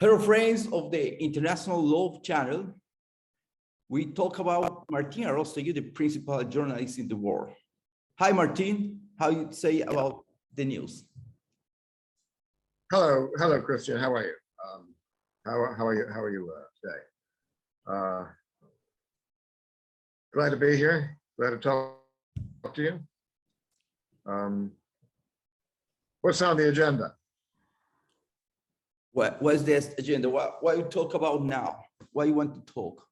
Hello, friends of the International Law Channel. We talk about Martin Arostegui, the principal journalist in the world. Hi, Martin. How you say about the news? Hello, Christian. How are you? How are you today? Glad to be here. Glad to talk to you. What's on the agenda? What's the agenda? What you talk about now? What you want to talk?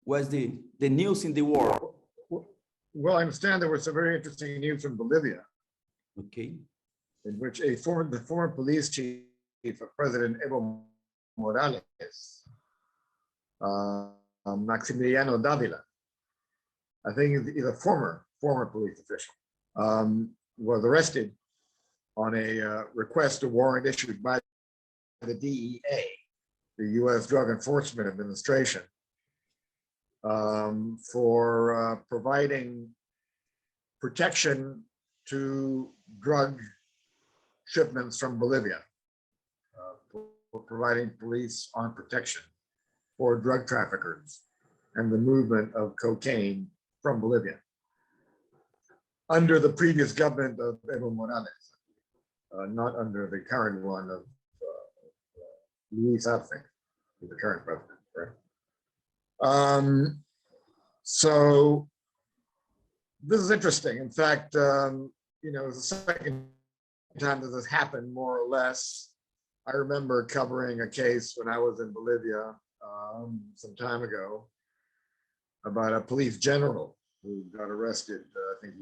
What's the news in the world? Well, I understand there was some very interesting news from Bolivia. Okay. In which the former police chief of President Evo Morales, Maximiliano Davila, I think he's a former police official, was arrested on a request, a warrant issued by the DEA, the U.S. Drug Enforcement Administration, for providing protection to drug shipments from Bolivia, for providing police armed protection for drug traffickers and the movement of cocaine from Bolivia under the previous government of Evo Morales, not under the current one of Luis Arce, the current president, right? So this is interesting. In fact, it's the second time that this happened, more or less. I remember covering a case when I was in Bolivia some time ago about a police general who got arrested. I think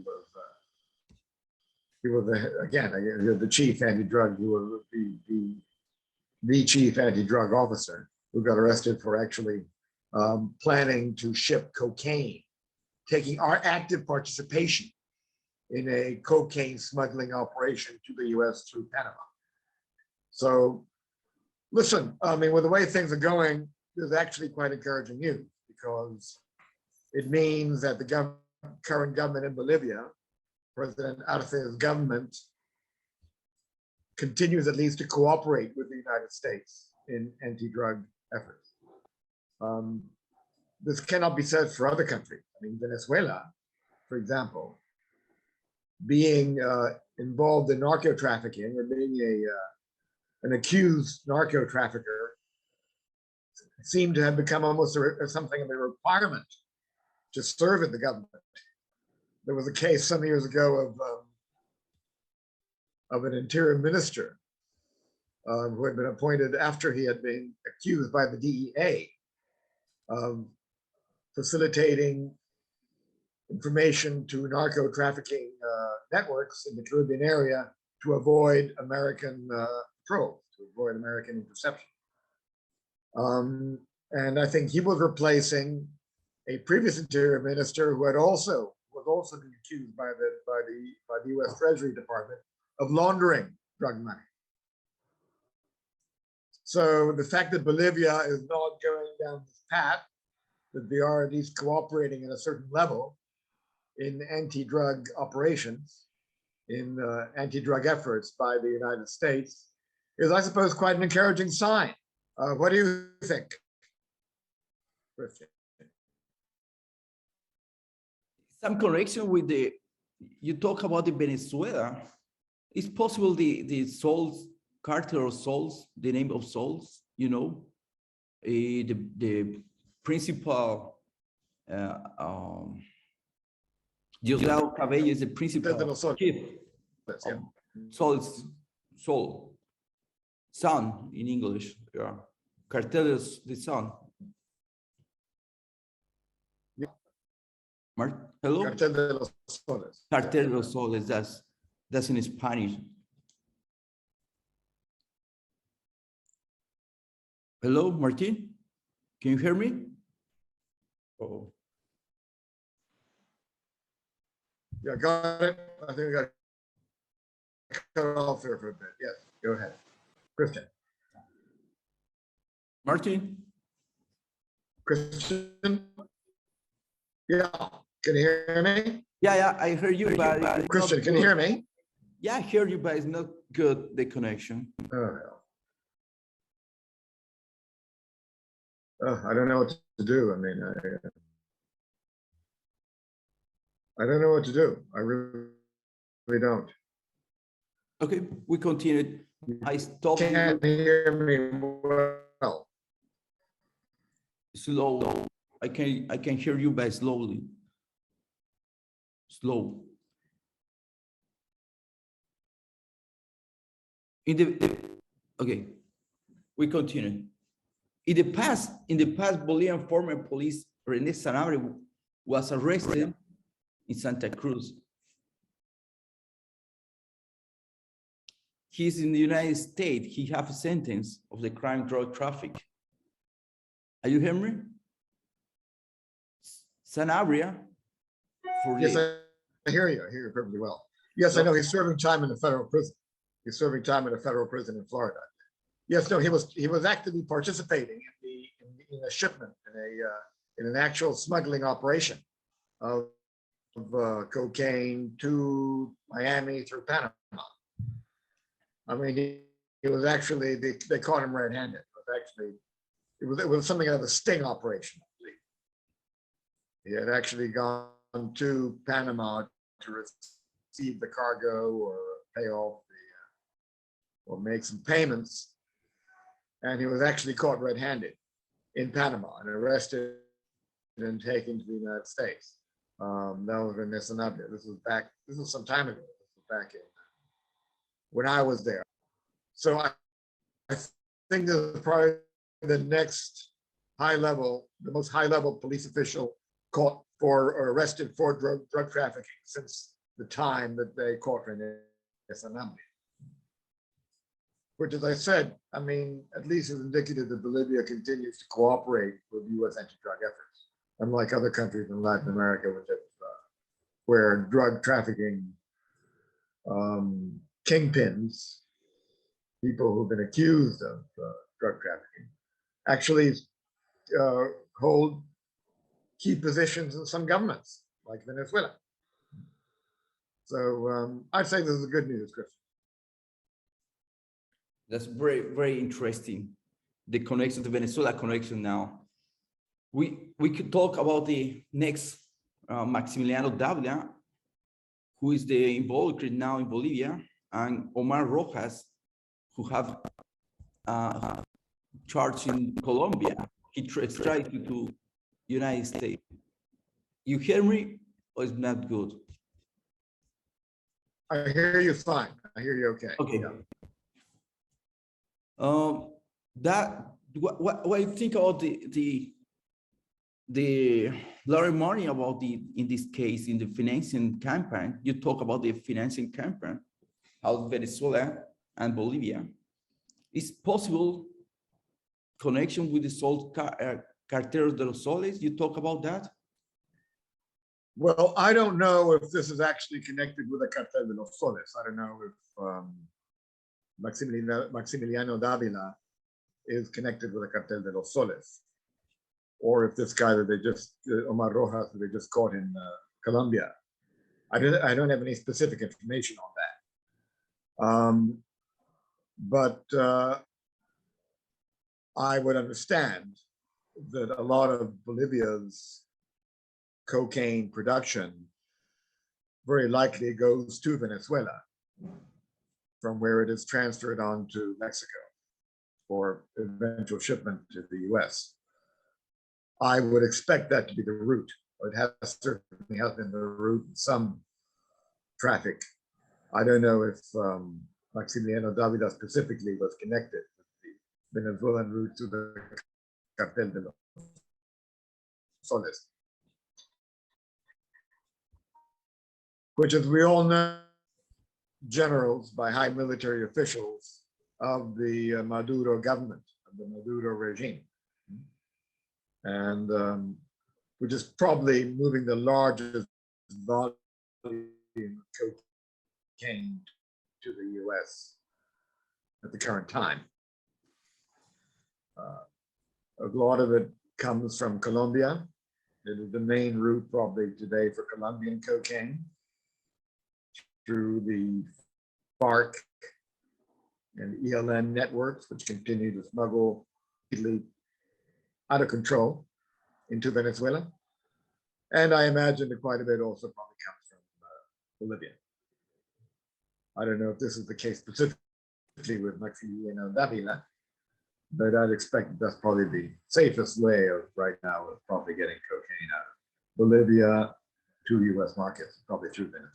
he was again the chief anti-drug. He was the chief anti-drug officer who got arrested for actually planning to ship cocaine, taking our active participation in a cocaine smuggling operation to the U.S. through Panama. So listen, I mean, with the way things are going, there's actually quite encouraging news, because it means that the current government in Bolivia, President Arce's government, continues at least to cooperate with the United States in anti-drug efforts. This cannot be said for other countries. I mean, Venezuela, for example, being involved in narco trafficking, or being an accused narco trafficker, seemed to have become almost something of a requirement to serve in the government. There was a case some years ago of an interior minister who had been appointed after he had been accused by the DEA of facilitating information to narco trafficking networks in the Caribbean area to avoid American patrols, to avoid American interception. And I think he was replacing a previous interior minister who was also being accused by the U.S. Treasury Department of laundering drug money. So the fact that Bolivia is not going down this path, that they are at least cooperating at a certain level in anti-drug operations, in anti-drug efforts by the United States, is, I suppose, quite an encouraging sign. What do you think, Christian? Some connection with you talk about the Venezuela. It's possible the souls, cartel of souls, the name of souls, the principal, Diosdado Cabello is the principal chief of soul, son in English, yeah. Cartel is the son. Hello? Cartel de los Soles. Cartel de los Soles, that's in Spanish. Hello, Martin? Can you hear me? Oh. Yeah, got it. I think we got cut off there for a bit. Yes, go ahead. Christian. Martin? Christian? Yeah, can you hear me? Yeah, I heard you, but Christian, can you hear me? Yeah, I hear you, but it's not good, the connection. Oh, no. I don't know what to do. I mean, I don't know what to do. I really don't. Okay, we continued. I stopped Can't hear me well. slow. I can hear you by slowly. Slow. Okay, we continue. In the past, Bolivian former police René Sanabria was arrested in Santa Cruz. He's in the United States. He has a sentence of the crime drug traffic. Are you hearing me? Sanabria. Yes, I hear you. I hear you perfectly well. Yes, I know he's serving time in a federal prison. He's serving time in a federal prison in Florida. Yes, no, he was actively participating in a shipment in an actual smuggling operation of cocaine to Miami through Panama. I mean, he was actually they caught him red-handed. It was something of a sting operation. I believe. He had actually gone to Panama to receive the cargo or pay off or make some payments, and he was actually caught red-handed in Panama and arrested and taken to the United States. That was in Sanabria. This was some time ago. This was back in when I was there. So I think this is probably the next the most high-level police official caught for or arrested for drug trafficking since the time that they caught René Sanabria. Which, as I said, I mean, at least is indicative that Bolivia continues to cooperate with U.S. anti-drug efforts, unlike other countries in Latin America, where drug trafficking kingpins, people who've been accused of drug trafficking, actually hold key positions in some governments, like Venezuela. So I'd say this is good news, Chris. That's very, very interesting. The connection to Venezuela connection now. We could talk about the next Maximiliano Davila, who is the involved now in Bolivia, and Omar Rojas, who have charged in Colombia. He extradited to United States. You hear me, or is not good? I hear you fine. I hear you okay. Okay. Yeah. What do you think about the Larry Martin about in this case in the financing campaign? You talk about the financing campaign of Venezuela and Bolivia. Is possible connection with the Sol Carteros de los Soles? You talk about that? Well, I don't know if this is actually connected with the Cartel de los Soles. I don't know if Maximiliano Davila is connected with the Cartel de los Soles, or if this guy that they just, Omar Rojas, that they just caught in Colombia. I don't have any specific information on that. But I would understand that a lot of Bolivia's cocaine production very likely goes to Venezuela, from where it is transferred on to Mexico for eventual shipment to the US. I would expect that to be the route, or it has certainly has been the route in some traffic. I don't know if Maximiliano Davila specifically was connected with the Venezuelan route to the Cartel de los Soles, which, as we all know, generals by high military officials of the Maduro government, of the Maduro regime, and which is probably moving the largest volume of cocaine to the US at the current time. A lot of it comes from Colombia. It is the main route probably today for Colombian cocaine, through the FARC and ELN networks, which continue to smuggle out of control into Venezuela. And I imagine that quite a bit also probably comes from Bolivia. I don't know if this is the case specifically with Maximiliano Davila, but I'd expect that's probably the safest way of right now of probably getting cocaine out of Bolivia to US markets, probably through Venezuela.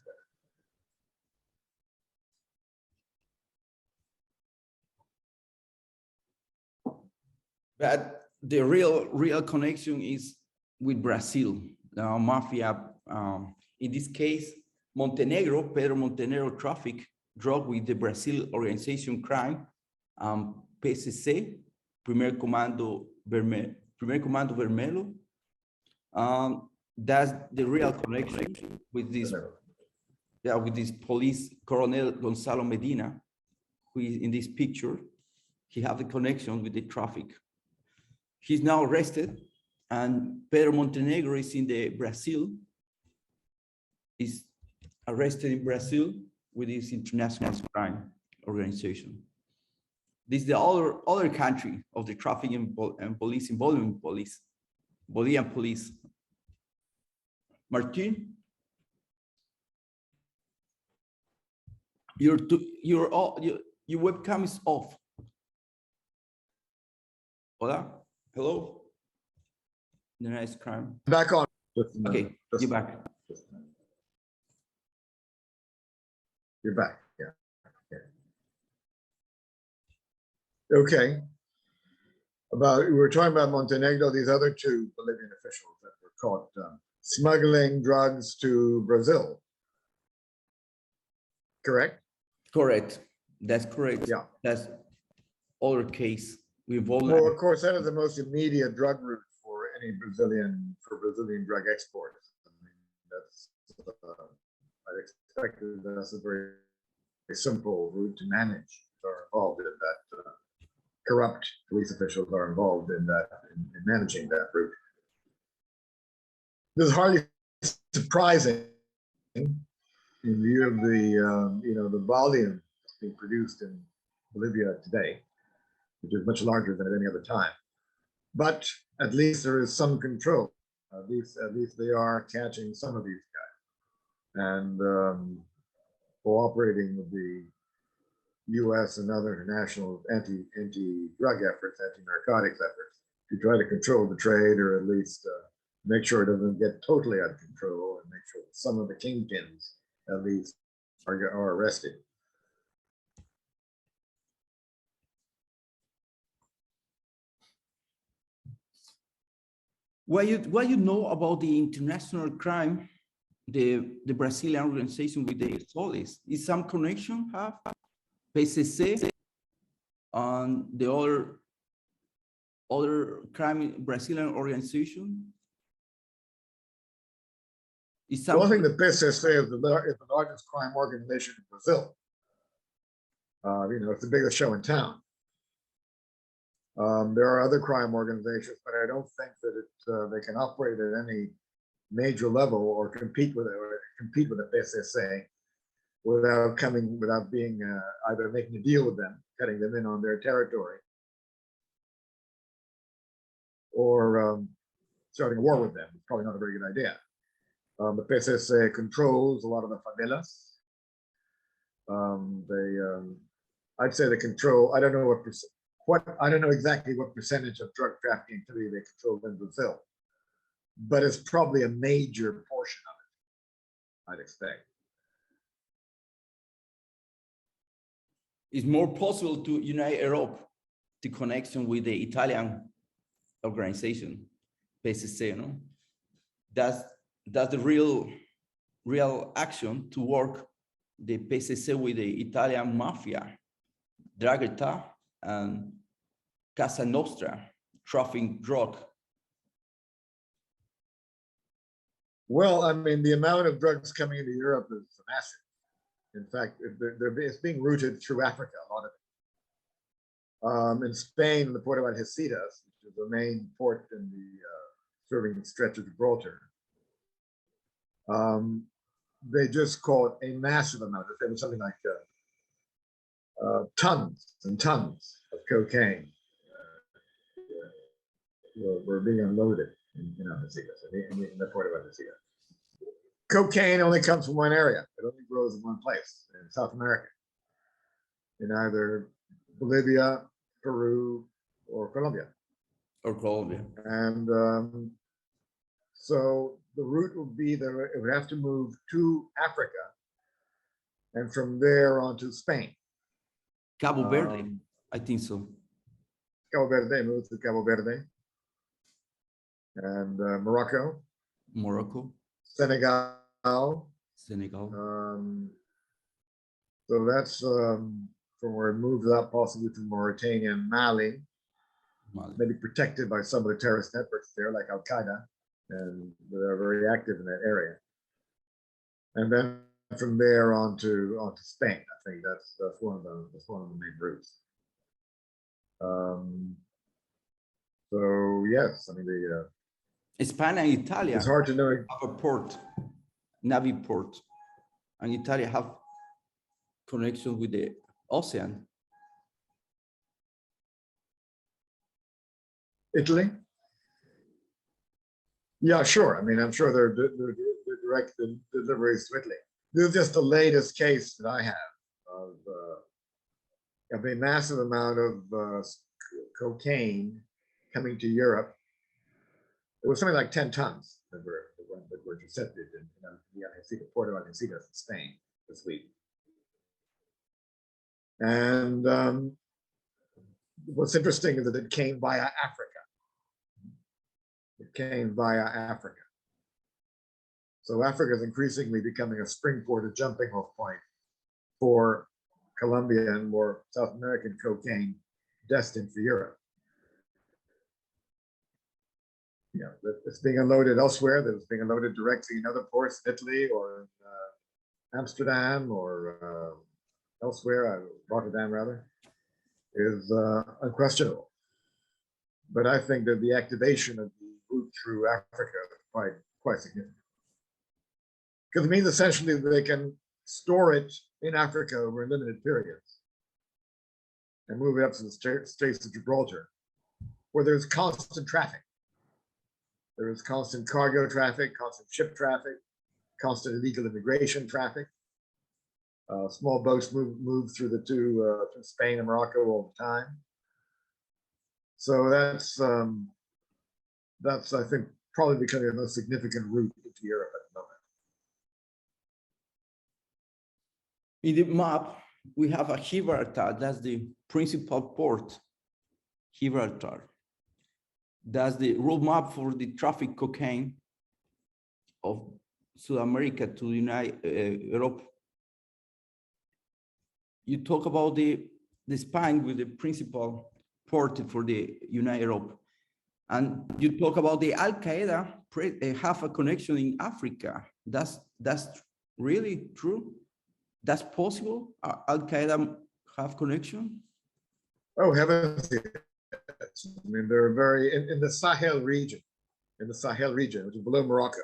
But the real connection is with Brazil, mafia. In this case, Pedro Montenegro traffic drug with the Brazil organization crime, PCC, Primeiro Comando Vermelho. That's the real connection with this. Yeah, with this police Colonel Gonzalo Medina, who is in this picture. He has a connection with the traffic. He's now arrested, and Pedro Montenegro is in the Brazil. Is arrested in Brazil with this international crime organization. This is the other country of the traffic and police involvement, Bolivian police. Martin, your webcam is off. Hola, hello. The nice crime. Back on. Okay, you're back. You're back. Yeah. Okay. We were talking about Montenegro, these other two Bolivian officials that were caught smuggling drugs to Brazil. Correct? Correct. That's correct. Yeah. That's other case. Well, of course, that is the most immediate drug route for any Brazilian drug exports. I mean, that's I expected that's a very simple route to manage. Are involved in that. Corrupt police officials are involved in that, in managing that route. This is hardly surprising in view of the the volume being produced in Bolivia today, which is much larger than at any other time. But at least there is some control. At least they are catching some of these guys and cooperating with the U.S. and other international anti-drug efforts, anti-narcotics efforts to try to control the trade, or at least make sure it doesn't get totally out of control, and make sure that some of the kingpins at least are arrested. What you know about the international crime, the Brazilian organization with the Solis? Is some connection have PCC and the other crime Brazilian organization? Well, I think the PCC is the largest crime organization in Brazil. It's the biggest show in town. There are other crime organizations, but I don't think that they can operate at any major level or compete with the PCC without being either making a deal with them, cutting them in on their territory, or starting a war with them. It's probably not a very good idea. The PCC controls a lot of the favelas. I'd say they control. I don't know exactly what percentage of drug trafficking activity they control in Brazil, but it's probably a major portion of it, I'd expect. It's more possible to unite Europe, the connection with the Italian organization, PCC, no? That's the real action to work the PCC with the Italian mafia, Dragheta and Casa Nostra, trafficking drug. Well, I mean, the amount of drugs coming into Europe is massive. In fact, it's being routed through Africa, a lot of it. In Spain, the port of Algeciras, which is the main port in the serving the stretch of Gibraltar, they just caught a massive amount. It was something like tons and tons of cocaine were being unloaded in Algeciras, in the port of Algeciras. Cocaine only comes from one area. It only grows in one place, in South America, in either Bolivia, Peru, or Colombia. And so the route would be that it would have to move to Africa, and from there on to Spain. Cabo Verde, I think so. Cabo Verde, moved to Cabo Verde, and Morocco, Senegal. So that's from where it moved up, possibly to Mauritania and Mali, maybe protected by some of the terrorist networks there, like Al Qaeda, and they're very active in that area. And then from there on to Spain. I think that's one of the main routes. So yes, I mean Spain and Italy. It's hard to know. Have a port, Navy port, and Italy have connection with the ocean. Italy? Yeah, sure. I mean, I'm sure they're direct deliveries to Italy. This is just the latest case that I have of a massive amount of cocaine coming to Europe. It was something like 10 tons that were intercepted in the port of Algeciras in Spain this week. And what's interesting is that it came via Africa. It came via Africa. So Africa is increasingly becoming a springboard, a jumping off point for Colombian or South American cocaine destined for Europe. You know, it's being unloaded elsewhere. That it's being unloaded directly in other ports, Italy or Amsterdam or elsewhere, Rotterdam rather, is unquestionable. But I think that the activation of the route through Africa is quite significant. Because it means essentially that they can store it in Africa over limited periods and move it up to the Straits of Gibraltar, where there's constant traffic. There is constant cargo traffic, constant ship traffic, constant illegal immigration traffic. Small boats move through the through Spain and Morocco all the time. So that's I think probably becoming the most significant route into Europe at the moment. In the map, we have a Gibraltar. That's the principal port, Gibraltar. That's the roadmap for the traffic cocaine of South America to the United Europe. You talk about the Spain with the principal port for the United Europe, and you talk about the Al Qaeda have a connection in Africa. That's really true. That's possible. Al Qaeda have connection. Oh heavens! I mean, they're very in the Sahel region, which is below Morocco.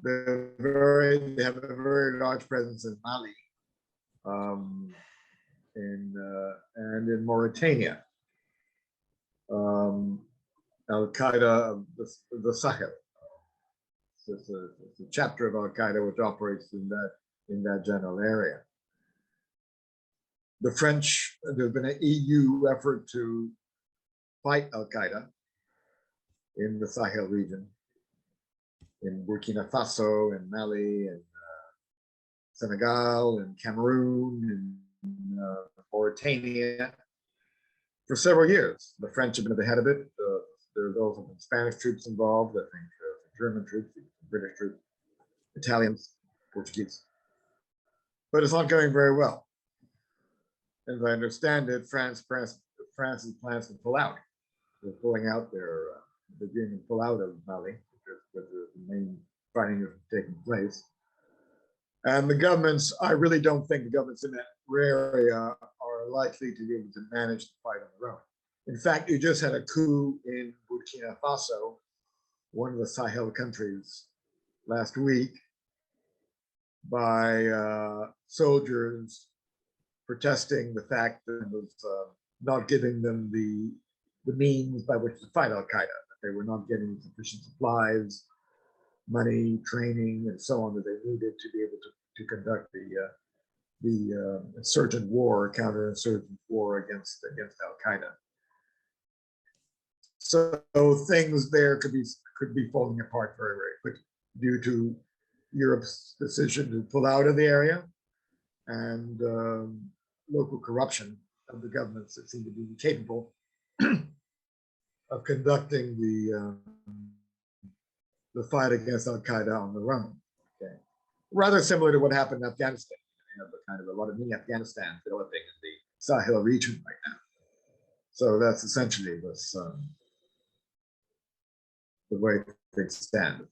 They have a very large presence in Mali, and in Mauritania. Al Qaeda of the Sahel. It's a chapter of Al Qaeda which operates in that general area. The French, there's been an EU effort to fight Al Qaeda in the Sahel region, in Burkina Faso and Mali and Senegal and Cameroon and Mauritania for several years. The French have been at the head of it. There's also been Spanish troops involved, I think German troops, British troops, Italians, Portuguese. But it's not going very well. As I understand it, France's plans to pull out. They're pulling out they're beginning to pull out of Mali, where the main fighting is taking place. And the governments, I really don't think the governments in that area are likely to be able to manage the fight on their own. In fact, you just had a coup in Burkina Faso, one of the Sahel countries, last week, by soldiers protesting the fact that it was not giving them the the means by which to fight Al-Qaeda, that they were not getting sufficient supplies, money, training, and so on that they needed to be able to conduct the insurgent war, counterinsurgent war against Al-Qaeda. So things there could be falling apart very, very quickly due to Europe's decision to pull out of the area and local corruption of the governments that seem to be incapable of conducting the fight against Al-Qaeda on their own. Okay. Rather similar to what happened in Afghanistan. You have kind of a lot of mini Afghanistan developing in the Sahel region right now. So that's essentially this, the way things stand.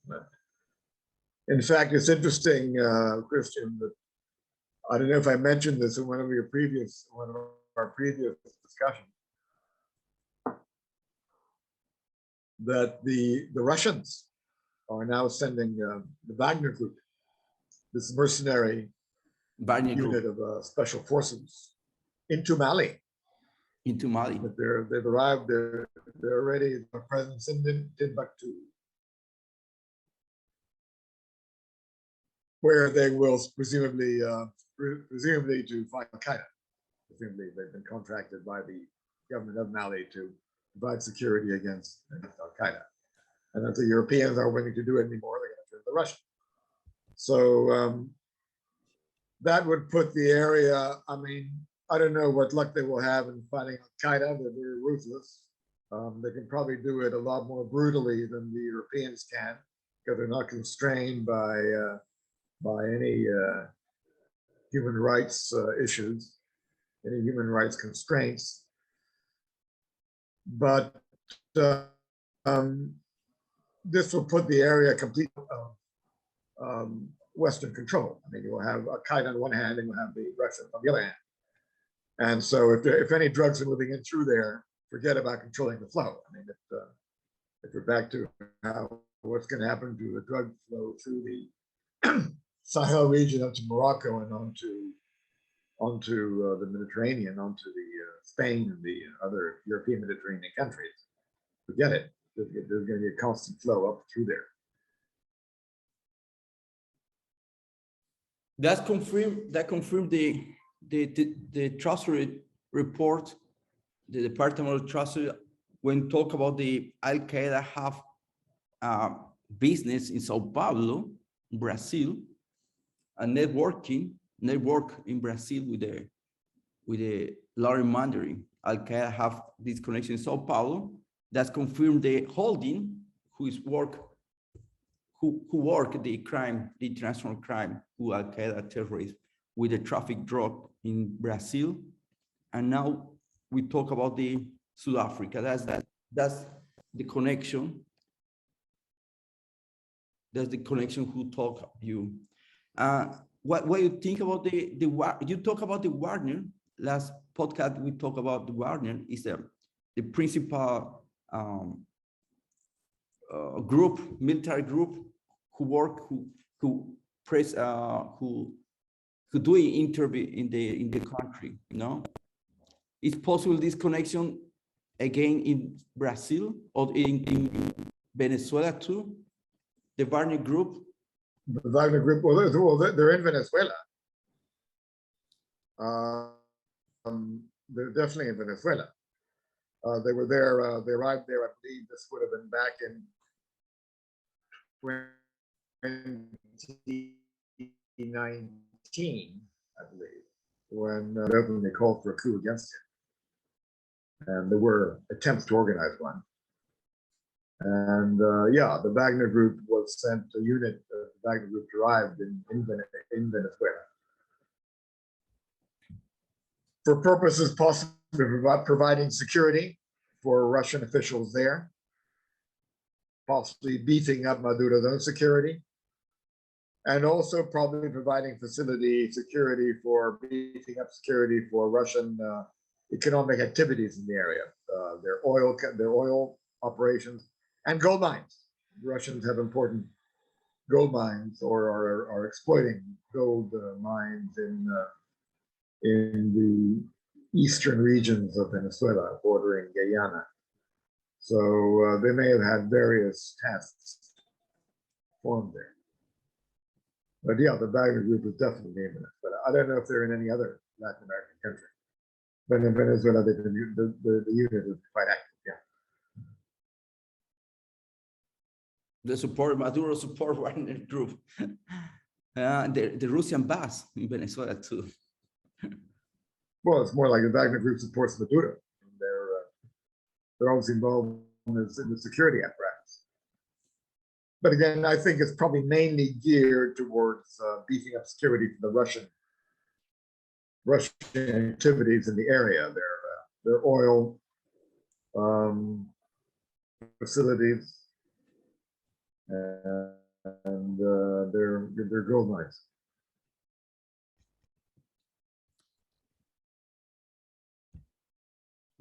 In fact, it's interesting, Christian, that I don't know if I mentioned this in one of our previous discussions, that the Russians are now sending the Wagner Group, this mercenary unit of special forces, into Mali. Into Mali. But they've arrived. They're already a presence in Timbuktu, where they will presumably to fight Al-Qaeda. Presumably, they've been contracted by the government of Mali to provide security against Al-Qaeda. And if the Europeans aren't willing to do it anymore, they're going to turn to the Russians. So that would put the area, I mean, I don't know what luck they will have in fighting Al-Qaeda. They're very ruthless. They can probably do it a lot more brutally than the Europeans can, because they're not constrained by any human rights issues, any human rights constraints. But this will put the area completely Western control. I mean, you will have Al-Qaeda on one hand, and you'll have the Russians on the other hand. And so if any drugs are moving in through there, forget about controlling the flow. I mean, if we're back to what's going to happen to the drug flow through the Sahel region up to Morocco and onto the Mediterranean, onto the Spain and the other European Mediterranean countries, forget it. There's going to be a constant flow up through there. That confirmed the Treasury report, the Department of Treasury, when talk about the Al-Qaeda have business in Sao Paulo, Brazil, and network in Brazil with the Larry Mandarin. Al-Qaeda have this connection in Sao Paulo. That's confirmed the holding who work the crime, the international crime, who Al-Qaeda terrorists with the traffic drug in Brazil. And now we talk about the South Africa. That's the connection. That's the connection who talk you. What you think about you talk about the Wagner. Last podcast we talk about the Wagner is the principal military group who do interview in the country. You know, it's possible this connection again in Brazil or in Venezuela too. The Wagner group. The Wagner group, well, they're in Venezuela. They're definitely in Venezuela. They were there, they arrived there, I believe this would have been back in 2019, I believe, when they called for a coup against him. And there were attempts to organize one. And yeah, the Wagner group was sent, a unit, the Wagner group arrived in Venezuela. For purposes possibly providing security for Russian officials there, possibly beefing up Maduro's own security, and also probably providing security for beefing up security for Russian economic activities in the area, their oil operations and gold mines. The Russians have important gold mines or are exploiting gold mines in the eastern regions of Venezuela, bordering Guyana. So they may have had various tasks formed there. But yeah, the Wagner Group is definitely imminent. But I don't know if they're in any other Latin American country. But in Venezuela, the unit is quite active, yeah. The support, Maduro support Wagner Group. The Russian base in Venezuela too. Well, it's more like the Wagner Group supports Maduro. They're always involved in the security apparatus. But again, I think it's probably mainly geared towards beefing up security for the Russian activities in the area. Their oil facilities and their gold mines.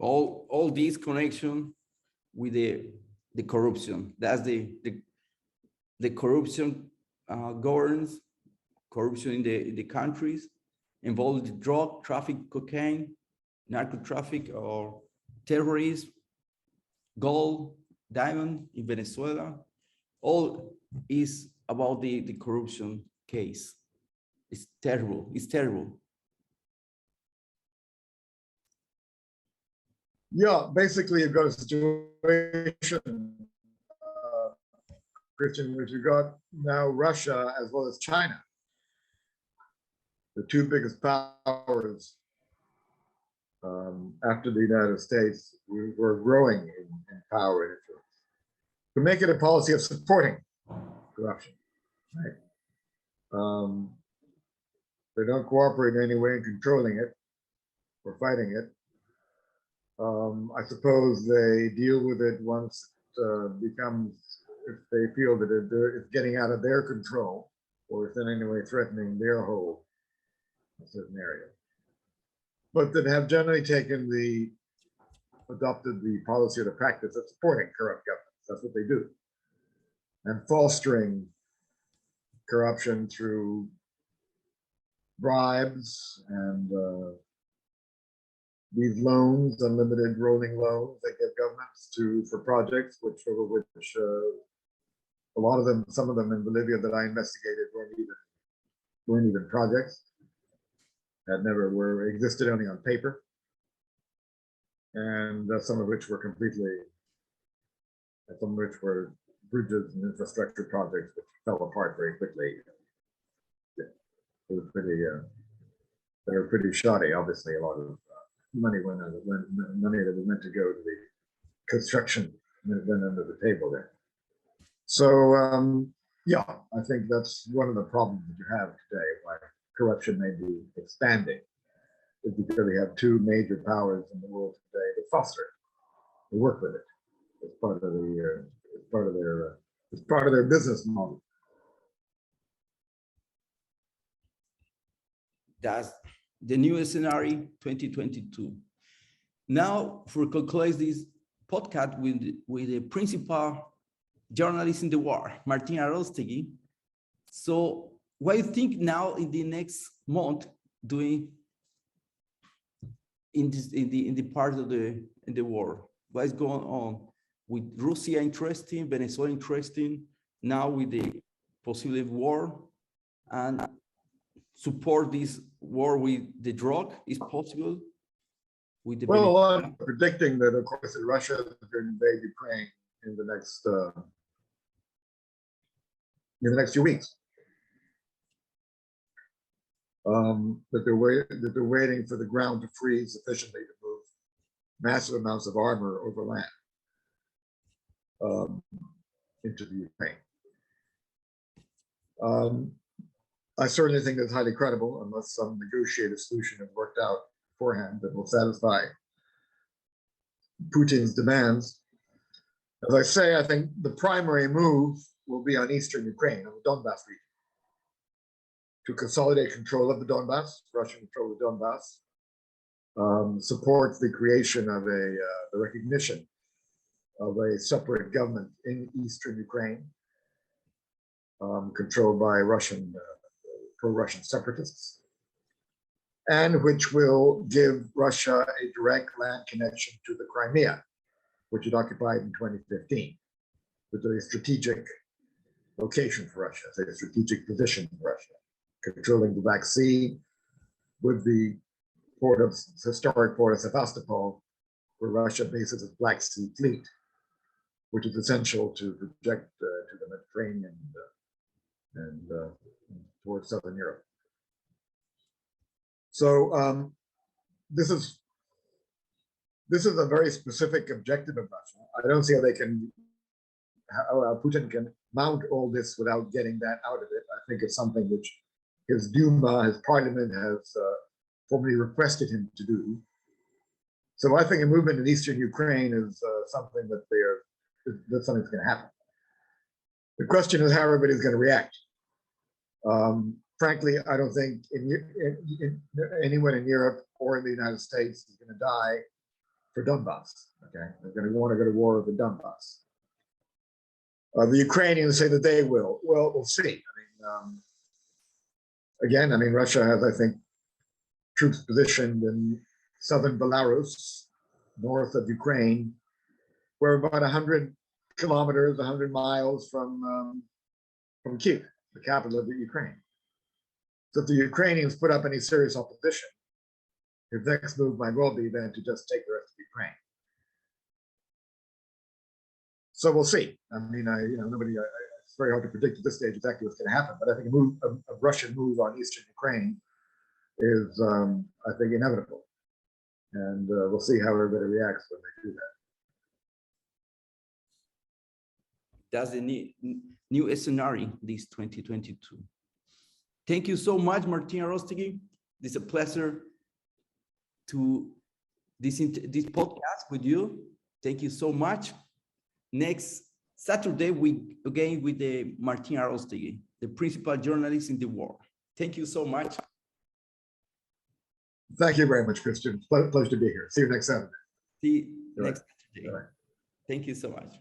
All these connection with the corruption. That's the corruption governs corruption in the countries involved in drug traffic, cocaine, narco traffic, or terrorism, gold, diamond in Venezuela. All is about the corruption case. It's terrible. It's terrible. Yeah, basically you've got a situation, Christian, which you've got now Russia as well as China, the two biggest powers after the United States, were growing in power and influence. To make it a policy of supporting corruption, right? They don't cooperate in any way in controlling it or fighting it. I suppose they deal with it once it becomes, if they feel that it's getting out of their control or it's in any way threatening their hold in a certain area. But that have generally adopted the policy or the practice of supporting corrupt governments. That's what they do. And fostering corruption through bribes and these loans, unlimited rolling loans they give governments for projects, which a lot of them, some of them in Bolivia that I investigated weren't even projects, that existed only on paper, and some of which were bridges and infrastructure projects which fell apart very quickly. They were pretty shoddy. Obviously, a lot of money that was meant to go to the construction went under the table there. So yeah, I think that's one of the problems that you have today, why corruption may be expanding, is because we have two major powers in the world today that foster it, they work with it. It's part of their business model. That's the new scenario 2022. Now, for conclude this podcast with the principal journalist in the war, Martin Arostegui. So what do you think now in the next month doing in the part of the war? What is going on with Russia interesting, Venezuela interesting, now with the possible war, and support this war with the drug is possible? With the well, a lot of predicting that, of course, that Russia is going to invade Ukraine in the next few weeks. That they're waiting for the ground to freeze sufficiently to move massive amounts of armor over land into the Ukraine. I certainly think that's highly credible, unless some negotiated solution is worked out beforehand that will satisfy Putin's demands. As I say, I think the primary move will be on eastern Ukraine, on the Donbass region, to consolidate control of the Donbass, Russian control of the Donbass, supports the creation of the recognition of a separate government in eastern Ukraine, controlled by pro-Russian separatists, and which will give Russia a direct land connection to the Crimea, which it occupied in 2015, with a strategic location for Russia, a strategic position for Russia, controlling the Black Sea with the historic port of Sevastopol, where Russia bases its Black Sea fleet, which is essential to project to the Mediterranean and towards Southern Europe. So this is a very specific objective of Russia. I don't see how Putin can mount all this without getting that out of it. I think it's something which his Duma, his parliament, has formally requested him to do. So I think a movement in eastern Ukraine is something that's something that's going to happen. The question is how everybody's going to react. Frankly, I don't think anyone in Europe or in the United States is going to die for Donbass. Okay, they're going to want to go to war with the Donbass. The Ukrainians say that they will. Well, we'll see. Again, Russia has, I think, troops positioned in southern Belarus, north of Ukraine. We're about 100 kilometers, 100 miles from Kyiv, the capital of the Ukraine. So if the Ukrainians put up any serious opposition, his next move might well be then to just take the rest of Ukraine. So we'll see. It's very hard to predict at this stage exactly what's going to happen, but I think a Russian move on eastern Ukraine is, I think, inevitable. And we'll see how everybody reacts when they do that. That's the new scenario, this 2022. Thank you so much, Martin Arostegui. It's a pleasure to this podcast with you. Thank you so much. Next Saturday, we again with the Martin Arostegui, the principal journalist in the world. Thank you so much. Thank you very much, Christian. Pleasure to be here. See you next Saturday. See you next Saturday. All right. Thank you so much.